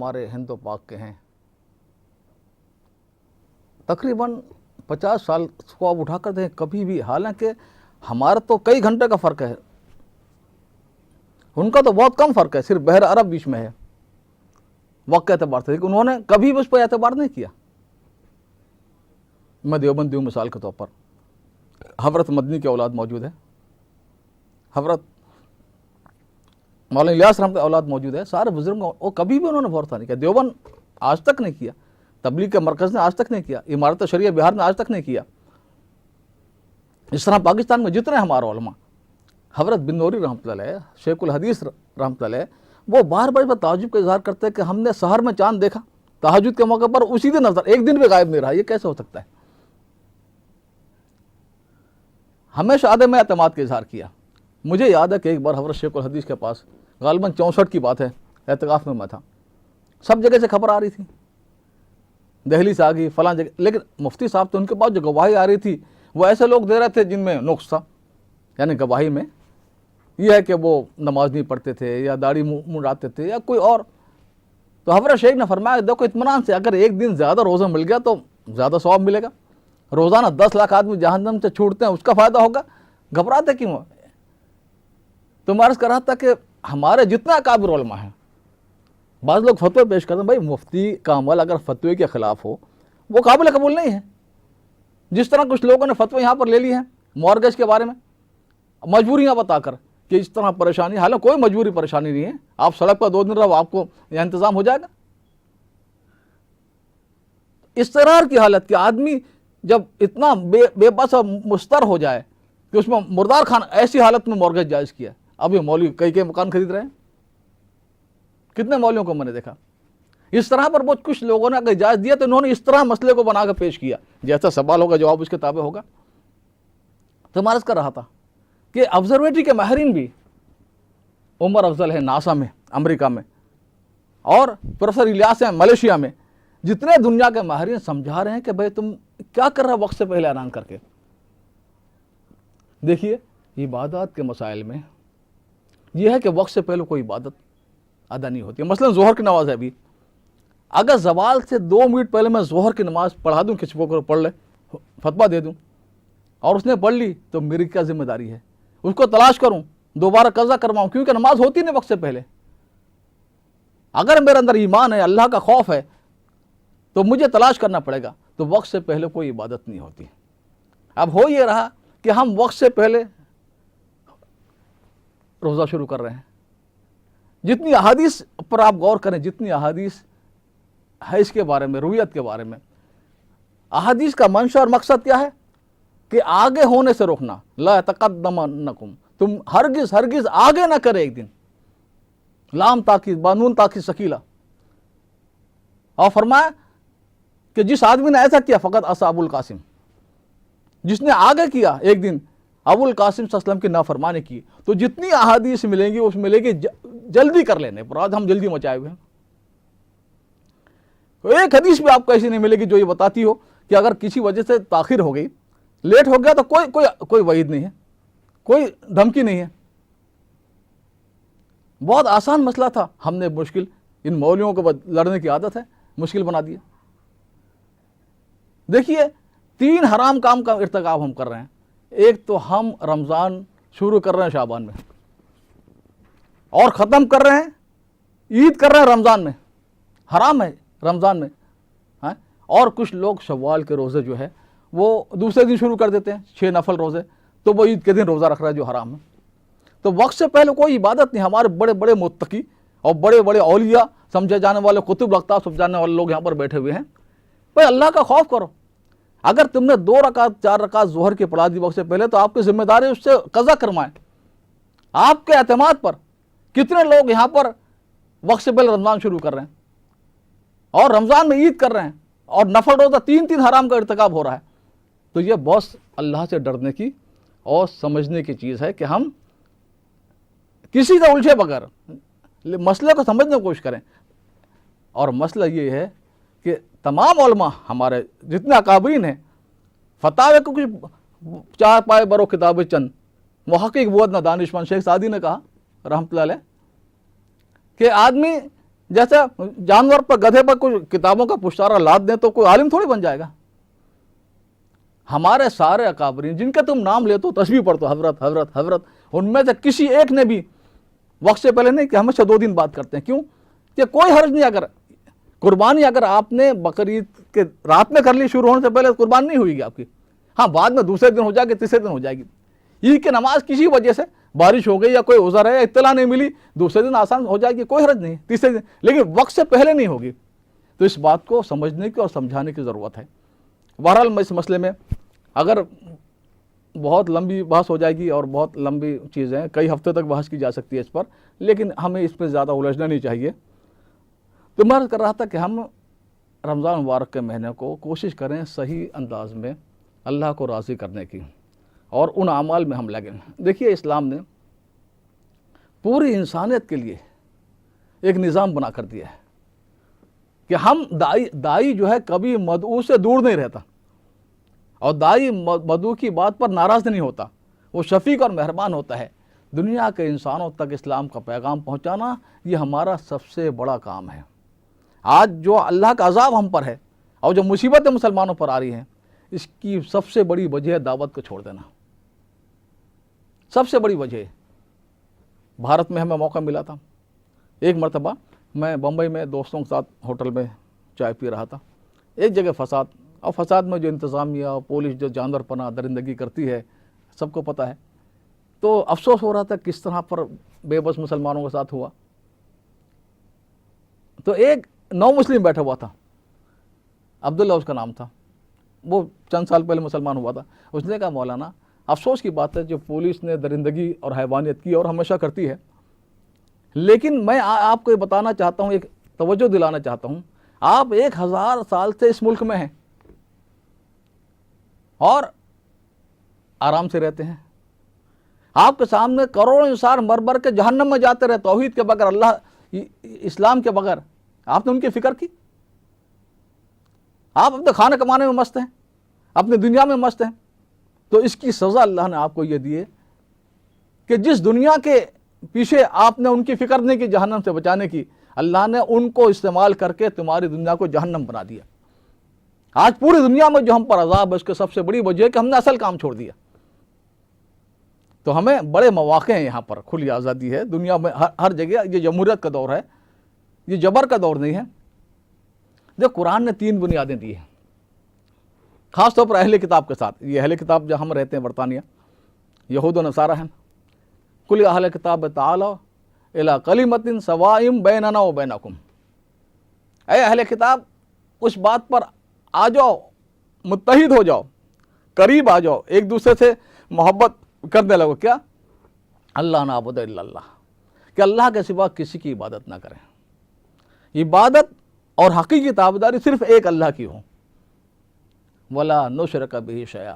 ہمارے ہند و پاک کے ہیں، تقریباً 50 سال کو آپ اٹھا کر دیکھیں کبھی بھی، حالانکہ ہمارا تو کئی گھنٹے کا فرق ہے، ان کا تو بہت کم فرق ہے، صرف بحر عرب بیچ میں ہے وقت کے اعتبار سے، لیکن انہوں نے کبھی بھی اس پر اعتبار نہیں کیا۔ میں دیوبند ہوں مثال کے طور پر، حضرت مدنی کی اولاد موجود ہے، حضرت مولانا الیاس رحمۃ اولاد موجود ہے، سارے بزرگوں، وہ کبھی بھی انہوں نے بھروسہ نہیں کیا، دیوبند آج تک نہیں کیا، تبلیغ کے مرکز نے آج تک نہیں کیا، امارت شریعہ بہار نے آج تک نہیں کیا۔ اس طرح پاکستان میں جتنے ہمارے علماء، حضرت بن نوری رحمۃ اللہ علیہ، شیخ الحدیث رحمۃ اللہ علیہ، وہ بار بار اس پر تعجب کا اظہار کرتے ہیں کہ ہم نے سحر میں چاند دیکھا، تہجد کے موقع پر اسی دن نظر، ایک دن بھی غائب نہیں رہا، یہ کیسے ہو سکتا ہے؟ ہمیشہ عدم اعتماد کا اظہار کیا۔ مجھے یاد ہے کہ ایک بار حضرت شیخ الحدیث کے پاس، غالباً 64 کی بات ہے، اعتکاف میں تھا، سب جگہ سے خبر آ رہی تھی، دہلی سے آ گئی فلاں جگہ، لیکن مفتی صاحب تو ان کے پاس جو گواہی آ رہی تھی وہ ایسے لوگ دے رہے تھے جن میں نقص تھا، یعنی گواہی میں یہ ہے کہ وہ نماز نہیں پڑھتے تھے یا داڑھی منڈاتے تھے یا کوئی اور۔ تو حضرت شیخ نے فرمایا دیکھو اطمینان سے، اگر ایک دن زیادہ روزہ مل گیا تو زیادہ ثواب ملے گا، روزانہ 10 لاکھ آدمی جہنم سے چھوٹتے ہیں، اس کا فائدہ ہوگا، گھبراتے کیوں؟ تو میں عرض کر رہا تھا کہ ہمارے جتنے اکابر علماء ہیں، بعض لوگ فتوے پیش کرتے ہیں، بھائی مفتی کا عمل اگر فتوے کے خلاف ہو وہ قابل قبول نہیں ہے۔ جس طرح کچھ لوگوں نے فتوے یہاں پر لے لی ہیں مورگیج کے بارے میں، مجبوریاں بتا کر کہ اس طرح پریشانی، حالانکہ کوئی مجبوری پریشانی نہیں ہے، آپ سڑک پر 2 دن رہو آپ کو یہ انتظام ہو جائے گا۔ اضطرار کی حالت کہ آدمی جب اتنا بے بس اور مستر ہو جائے کہ اس میں مردار خان، ایسی حالت میں مورگیج جائز کیا۔ اب یہ مولوی کئی مکان خرید رہے ہیں، کتنے مولویوں کو میں نے دیکھا اس طرح پر۔ وہ کچھ لوگوں نے اگر اجازت دیا تو انہوں نے اس طرح مسئلے کو بنا کر پیش کیا، جیسا سوال ہوگا جواب اس کے تابع ہوگا۔ تو میں عرض کر رہا تھا کہ آبزرویٹری کے ماہرین بھی، عمر افضل ہے ناسا میں امریکہ میں، اور پروفیسر الیاس ہیں ملیشیا میں، جتنے دنیا کے ماہرین سمجھا رہے ہیں کہ بھئی تم کیا کر رہے ہو وقت سے پہلے اعلان کر کے۔ دیکھیے عبادات کے مسائل میں یہ ہے کہ وقت سے پہلے کوئی عبادت ادا نہیں ہوتی ہے۔ مثلا ظہر کی نماز ہے، ابھی اگر زوال سے 2 منٹ پہلے میں ظہر کی نماز پڑھا دوں، کسی کو پڑھ لے، فتویٰ دے دوں، اور اس نے پڑھ لی تو میری کیا ذمہ داری ہے؟ اس کو تلاش کروں، دوبارہ قضا کرواؤں، کیونکہ نماز ہوتی نہیں وقت سے پہلے۔ اگر میرے اندر ایمان ہے، اللہ کا خوف ہے، تو مجھے تلاش کرنا پڑے گا، تو وقت سے پہلے کوئی عبادت نہیں ہوتی۔ اب ہو یہ رہا کہ ہم وقت سے پہلے روزہ شروع کر رہے ہیں۔ جتنی احادیث پر آپ غور کریں، جتنی احادیث ہے اس کے بارے میں، رویت کے بارے میں، احادیث کا منشا اور مقصد کیا ہے کہ آگے ہونے سے روکنا، لا تقدمنکم، تم ہرگز ہرگز آگے نہ کرے ایک دن، لام تاکید، بانون تاکید ثقیلہ، اور فرمایا کہ جس آدمی نے ایسا کیا فقط عصا ابو القاسم، جس نے آگے کیا ایک دن ابو القاسم صلی اللہ علیہ وسلم کی نافرمانی کی۔ تو جتنی احادیث ملیں گی اس ملے گی جلدی کر لینے پر، آج ہم جلدی مچائے ہوئے ہیں۔ ایک حدیث بھی آپ کو ایسی نہیں ملے گی جو یہ بتاتی ہو کہ اگر کسی وجہ سے تاخیر ہو گئی، لیٹ ہو گیا، تو کوئی وعید نہیں ہے، کوئی دھمکی نہیں ہے۔ بہت آسان مسئلہ تھا، ہم نے مشکل، ان مولویوں کو لڑنے کی عادت ہے، مشکل بنا دیا۔ دیکھیے 3 حرام کام کا ارتکاب ہم کر رہے ہیں۔ ایک تو ہم رمضان شروع کر رہے ہیں شعبان میں، اور ختم کر رہے ہیں، عید کر رہے ہیں رمضان میں، حرام ہے رمضان میں، اور کچھ لوگ شوال کے روزے جو ہے وہ دوسرے دن شروع کر دیتے ہیں، 6 نفل روزے، تو وہ عید کے دن روزہ رکھ رہا ہے جو حرام ہے۔ تو وقت سے پہلے کوئی عبادت نہیں۔ ہمارے بڑے بڑے متقی اور بڑے بڑے اولیاء سمجھے جانے والے، قطب اقطاب سمجھے جانے والے لوگ یہاں پر بیٹھے ہوئے ہیں۔ بھائی اللہ کا خوف کرو، اگر تم نے 2 رکعت 4 رکعت ظہر کی پڑھا دی وقت سے پہلے، تو آپ کی ذمہ داری اس سے قضا کروائیں۔ آپ کے اعتماد پر کتنے لوگ یہاں پر وقت سے پہلے رمضان شروع کر رہے ہیں اور رمضان میں عید کر رہے ہیں، اور نفل روزہ 3 حرام کا ارتکاب ہو رہا ہے۔ تو یہ بہت اللہ سے ڈرنے کی اور سمجھنے کی چیز ہے کہ ہم کسی کا الجھے بغیر مسئلے کو سمجھنے کی کوشش کریں۔ اور مسئلہ یہ ہے کہ تمام علماء ہمارے جتنے اکابرین ہیں، فتاوے کو کچھ 4 پائے برو کتابیں چند، محقق بود نہ دانشمند، شیخ سعدی نے کہا رحمۃ اللہ علیہ کہ آدمی جیسے جانور پر گدھے پر کوئی کتابوں کا پشتارہ لاد دیں تو کوئی عالم تھوڑی بن جائے گا. ہمارے سارے اکابرین جن کا تم نام لیتے ہو تسبیح پڑھتے ہو حضرت حضرت حضرت, ان میں سے کسی ایک نے بھی وقت سے پہلے نہیں کہ ہمیشہ 2 دن بعد کرتے ہیں. کیوں کہ کوئی حرج نہیں, اگر قربانی اگر آپ نے بقرعید کے رات میں کر لی شروع ہونے سے پہلے قربانی نہیں ہوئی گی آپ کی. ہاں بعد میں دوسرے دن ہو جائے گی, تیسرے دن ہو جائے گی. عید کی نماز کسی وجہ سے بارش ہو گئی یا کوئی عذر ہے یا اطلاع نہیں ملی, دوسرے دن آسان ہو جائے گی, کوئی حرج نہیں, تیسرے دن, لیکن وقت سے پہلے نہیں ہوگی. تو اس بات کو سمجھنے کی اور سمجھانے کی ضرورت ہے. بہرحال میں اس مسئلے میں اگر بہت لمبی بحث ہو جائے گی اور بہت لمبی چیزیں کئی ہفتے تک بحث کی جا سکتی ہے اس پر, لیکن ہمیں اس پہ زیادہ الجھنا نہیں چاہیے. تو میں عرض کر رہا تھا کہ ہم رمضان مبارک کے مہینے کو کوشش کریں صحیح انداز میں اللہ کو راضی کرنے کی, اور ان اعمال میں ہم لگیں. دیکھیے اسلام نے پوری انسانیت کے لیے ایک نظام بنا کر دیا ہے کہ ہم دائی جو ہے کبھی مدعو سے دور نہیں رہتا, اور دائی مدعو کی بات پر ناراض نہیں ہوتا, وہ شفیق اور مہربان ہوتا ہے. دنیا کے انسانوں تک اسلام کا پیغام پہنچانا یہ ہمارا سب سے بڑا کام ہے. آج جو اللہ کا عذاب ہم پر ہے اور جو مصیبتیں مسلمانوں پر آ رہی ہیں, اس کی سب سے بڑی وجہ ہے دعوت کو چھوڑ دینا. سب سے بڑی وجہ. بھارت میں ہمیں موقع ملا تھا, ایک مرتبہ میں بمبئی میں دوستوں کے ساتھ ہوٹل میں چائے پی رہا تھا, ایک جگہ فساد, اور فساد میں جو انتظامیہ اور پولیس جو جانور پناہ درندگی کرتی ہے سب کو پتہ ہے. تو افسوس ہو رہا تھا کس طرح پر بے بس مسلمانوں کے ساتھ ہوا. تو ایک نو مسلم بیٹھا ہوا تھا, عبداللہ اس کا نام تھا, وہ چند سال پہلے مسلمان ہوا تھا. اس نے کہا مولانا افسوس کی بات ہے جو پولیس نے درندگی اور حیوانیت کی اور ہمیشہ کرتی ہے, لیکن میں آپ کو یہ بتانا چاہتا ہوں, ایک توجہ دلانا چاہتا ہوں, آپ 1000 سال سے اس ملک میں ہیں اور آرام سے رہتے ہیں. آپ کے سامنے کروڑوں انسان مر مر کے جہنم میں جاتے رہے توحید کے بغیر, اللہ اسلام کے بغیر. آپ نے ان کی فکر کی؟ آپ اپنے کھانے کمانے میں مست ہیں, اپنی دنیا میں مست ہیں. تو اس کی سزا اللہ نے آپ کو یہ دی ہے کہ جس دنیا کے پیچھے آپ نے ان کی فکر نہیں کی جہنم سے بچانے کی, اللہ نے ان کو استعمال کر کے تمہاری دنیا کو جہنم بنا دیا. آج پوری دنیا میں جو ہم پر عذاب ہے اس کے سب سے بڑی وجہ ہے کہ ہم نے اصل کام چھوڑ دیا. تو ہمیں بڑے مواقع ہیں یہاں پر, کھلی آزادی ہے دنیا میں ہر جگہ. یہ جمہوریت کا دور ہے, یہ جبر کا دور نہیں ہے. دیکھ قرآن نے 3 بنیادیں دی ہیں, خاص طور پر اہل کتاب کے ساتھ. یہ اہل کتاب جہاں ہم رہتے ہیں برطانیہ, یہود و نصارہ ہیں. کل اہل کتاب تعالوا الی کلمۃ سواء بیننا و بینکم, اے اہل کتاب اس بات پر آ جاؤ, متحد ہو جاؤ, قریب آ جاؤ, ایک دوسرے سے محبت کرنے لگو. کیا؟ اللہ نعبد الا اللہ, کہ اللہ کے سوا کسی کی عبادت نہ کریں. عبادت اور حقیقی تابعداری صرف ایک اللہ کی ہو. ولا نشرک بہ شیئا,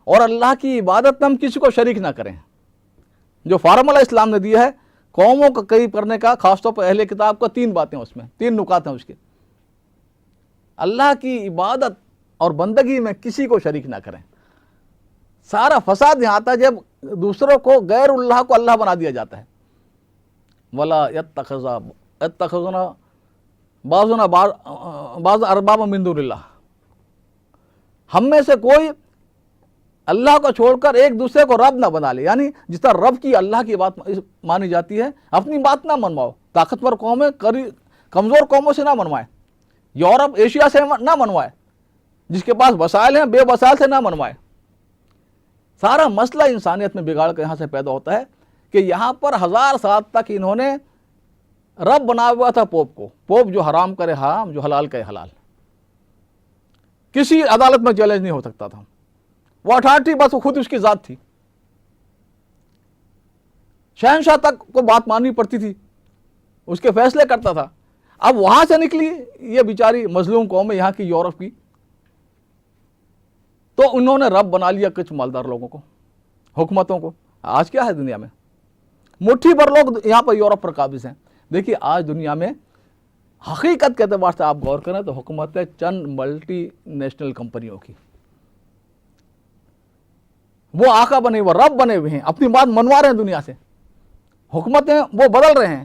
اور اللہ کی عبادت میں ہم کسی کو شریک نہ کریں. جو فارمولہ اسلام نے دیا ہے قوموں کو قریب کرنے کا, خاص طور پر اہل کتاب کا 3 باتیں اس میں, 3 نکات ہیں اس کے. اللہ کی عبادت اور بندگی میں کسی کو شریک نہ کریں. سارا فساد یہاں آتا ہے جب دوسروں کو, غیر اللہ کو اللہ بنا دیا جاتا ہے. ولا یتخذنا بعضنا بعض اربابا من دون اللہ, ہم میں سے کوئی اللہ کو چھوڑ کر ایک دوسرے کو رب نہ بنا لے. یعنی جس طرح رب کی اللہ کی بات مانی جاتی ہے, اپنی بات نہ منواؤ. طاقتور قومیں کمزور قوموں سے نہ منوائیں, یورپ ایشیا سے نہ منوائے, جس کے پاس وسائل ہیں بے وسائل سے نہ منوائے. سارا مسئلہ انسانیت میں بگاڑ کا یہاں سے پیدا ہوتا ہے کہ یہاں پر 1000 سال تک انہوں نے رب بنا ہوا تھا پوپ کو. پوپ جو حرام کرے حرام, جو حلال کرے حلال. کسی عدالت میں چیلنج نہیں ہو سکتا تھا. وہ اتھارٹی بس خود اس کی ذات تھی. شہنشاہ تک کو بات ماننی پڑتی تھی, اس کے فیصلے کرتا تھا. اب وہاں سے نکلی یہ بیچاری مظلوم قوم ہے یہاں کی, یورپ کی, تو انہوں نے رب بنا لیا کچھ مالدار لوگوں کو, حکومتوں کو. آج کیا ہے دنیا میں, مٹھی بھر لوگ یہاں پر یورپ پر قابض ہیں. دیکھیے آج دنیا میں حقیقت کے اعتبار سے آپ غور کریں تو حکومت ہے چند ملٹی نیشنل کمپنیوں کی. وہ آقا بنے ہوئے, رب بنے ہوئے ہیں, اپنی بات منوا رہے ہیں دنیا سے. حکومتیں وہ بدل رہے ہیں,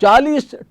$40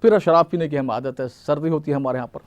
پھر شراب پینے کی ہمیں عادت ہے، سردی ہوتی ہے ہمارے یہاں پر،